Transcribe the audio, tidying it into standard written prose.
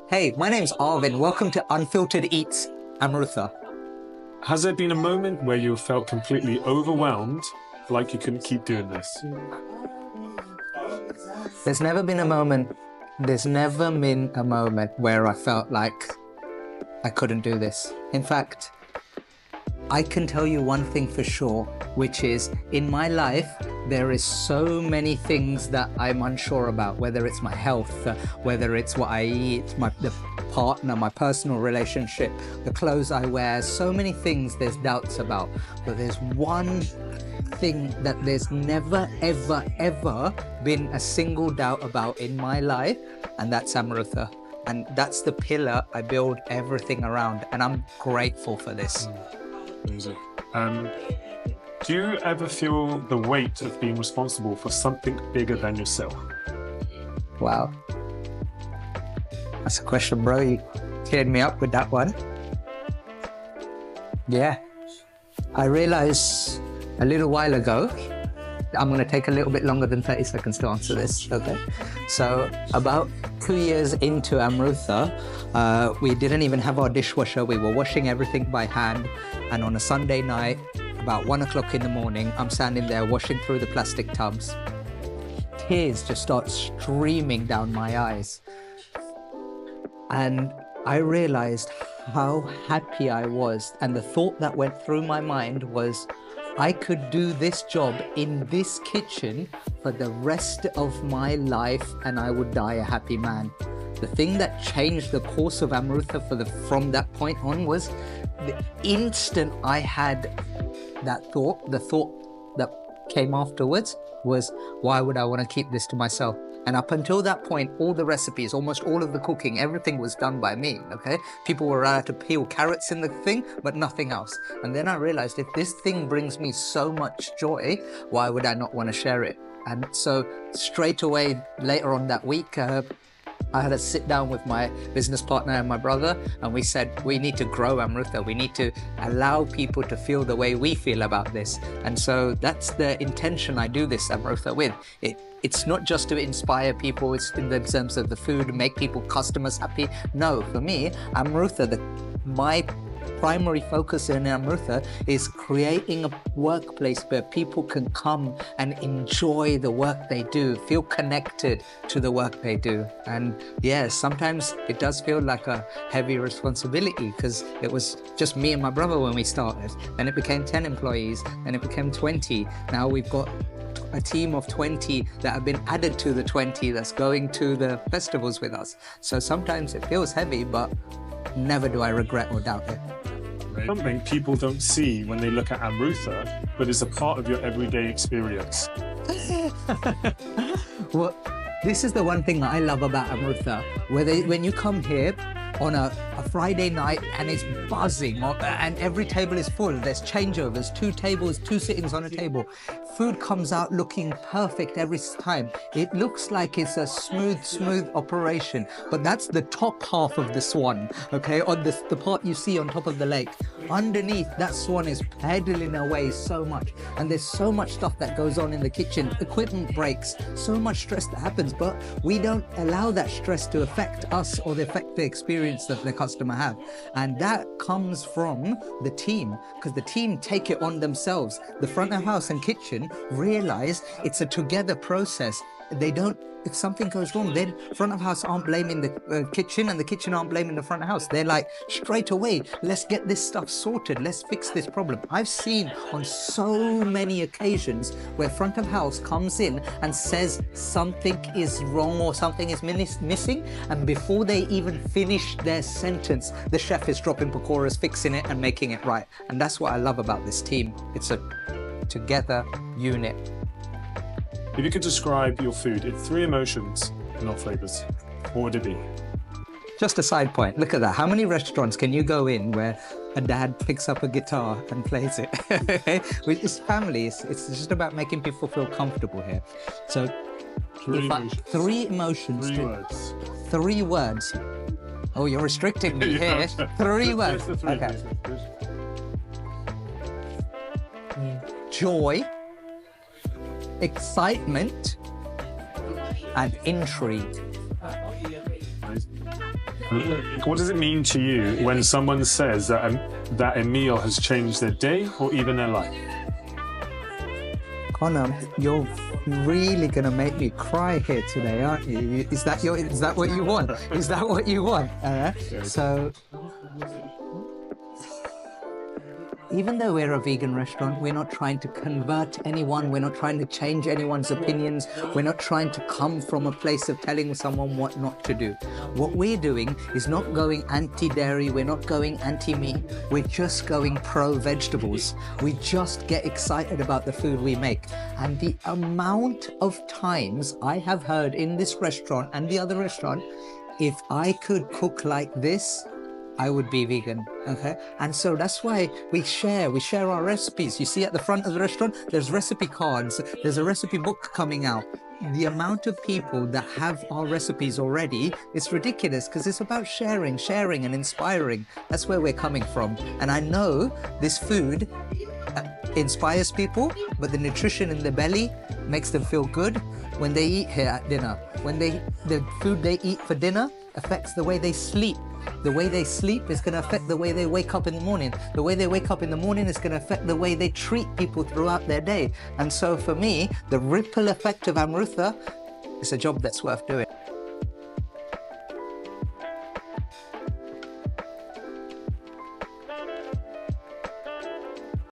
Hey, my name's Arvin. Welcome to Unfiltered Eats, Amrutha. Has there been a moment where you felt completely overwhelmed, like you couldn't keep doing this? There's never been a moment where I felt like I couldn't do this. In fact, I can tell you one thing for sure, which is in my life, there is so many things that I'm unsure about, whether it's my health, whether it's what I eat, the partner, my personal relationship, the clothes I wear, so many things there's doubts about. But there's one thing that there's never, ever, ever been a single doubt about in my life, and that's Amrutha. And that's the pillar I build everything around, and I'm grateful for this. Amazing. Do you ever feel the weight of being responsible for something bigger than yourself? Wow. That's a question, bro. You cleared me up with that one. Yeah. I realized a little while ago, I'm going to take a little bit longer than 30 seconds to answer this, okay? So about 2 years into Amrutha, we didn't even have our dishwasher. We were washing everything by hand. And on a Sunday night, about 1 o'clock in the morning, I'm standing there washing through the plastic tubs. Tears just start streaming down my eyes. And I realized how happy I was. And the thought that went through my mind was, I could do this job in this kitchen for the rest of my life and I would die a happy man. The thing that changed the course of Amrutha from that point on was the instant I had that thought, the thought that came afterwards was, why would I want to keep this to myself? And up until that point, all the recipes, almost all of the cooking, everything was done by me, okay? People were allowed to peel carrots in the thing, but nothing else. And then I realized if this thing brings me so much joy, why would I not want to share it? And so straight away, later on that week, I had a sit down with my business partner and my brother, and we said, we need to grow Amrutha. We need to allow people to feel the way we feel about this. And so that's the intention I do this Amrutha with. It's not just to inspire people, it's in the terms of the food, make people, customers happy. No, for me, Amrutha, my primary focus in Amrutha is creating a workplace where people can come and enjoy the work they do, feel connected to the work they do. And yeah, sometimes it does feel like a heavy responsibility because it was just me and my brother when we started. Then it became 10 employees, then it became 20. Now we've got a team of 20 that have been added to the 20 that's going to the festivals with us. So sometimes it feels heavy, but never do I regret or doubt it. Something people don't see when they look at Amrutha, but is a part of your everyday experience. Well, this is the one thing that I love about Amrutha, when you come here on a Friday night and it's buzzing and every table is full, there's changeovers, 2 tables, 2 sittings on a table. Food comes out looking perfect every time. It looks like it's a smooth operation, but that's the top half of the swan, okay? On the part you see on top of the lake. Underneath, that swan is pedaling away so much, and there's so much stuff that goes on in the kitchen. Equipment breaks, so much stress that happens, but we don't allow that stress to affect us or affect the experience that the customer have. And that comes from the team, because the team take it on themselves. The front of house and kitchen realize it's a together process. They don't, if something goes wrong, then front of house aren't blaming the kitchen and the kitchen aren't blaming the front of house. They're like, straight away, let's get this stuff sorted. Let's fix this problem. I've seen on so many occasions where front of house comes in and says something is wrong or something is missing. And before they even finish their sentence, the chef is dropping pakoras, fixing it and making it right. And that's what I love about this team. It's a together unit. If you could describe your food in 3 emotions, not flavors, what would it be? Just a side point, look at that. How many restaurants can you go in where a dad picks up a guitar and plays it? It's family, it's just about making people feel comfortable here. So, 3 emotions. 3 emotions. 3 words. 3 words. Oh, you're restricting me here. 3 words. Okay. Joy, excitement, and intrigue. What does it mean to you when someone says that a meal has changed their day or even their life? Connor, you're really gonna make me cry here today, aren't you? Is that what you want? Is that what you want? So, even though we're a vegan restaurant, we're not trying to convert anyone, we're not trying to change anyone's opinions, we're not trying to come from a place of telling someone what not to do. What we're doing is not going anti-dairy, we're not going anti-meat, we're just going pro-vegetables. We just get excited about the food we make. And the amount of times I have heard in this restaurant and the other restaurant, if I could cook like this, I would be vegan, okay? And so that's why we share our recipes. You see at the front of the restaurant, there's recipe cards, there's a recipe book coming out. The amount of people that have our recipes already, it's ridiculous because it's about sharing and inspiring. That's where we're coming from. And I know this food inspires people, but the nutrition in their belly makes them feel good when they eat here at dinner. The food they eat for dinner affects the way they sleep. The way they sleep is going to affect the way they wake up in the morning. The way they wake up in the morning is going to affect the way they treat people throughout their day. And so for me, the ripple effect of Amrutha is a job that's worth doing.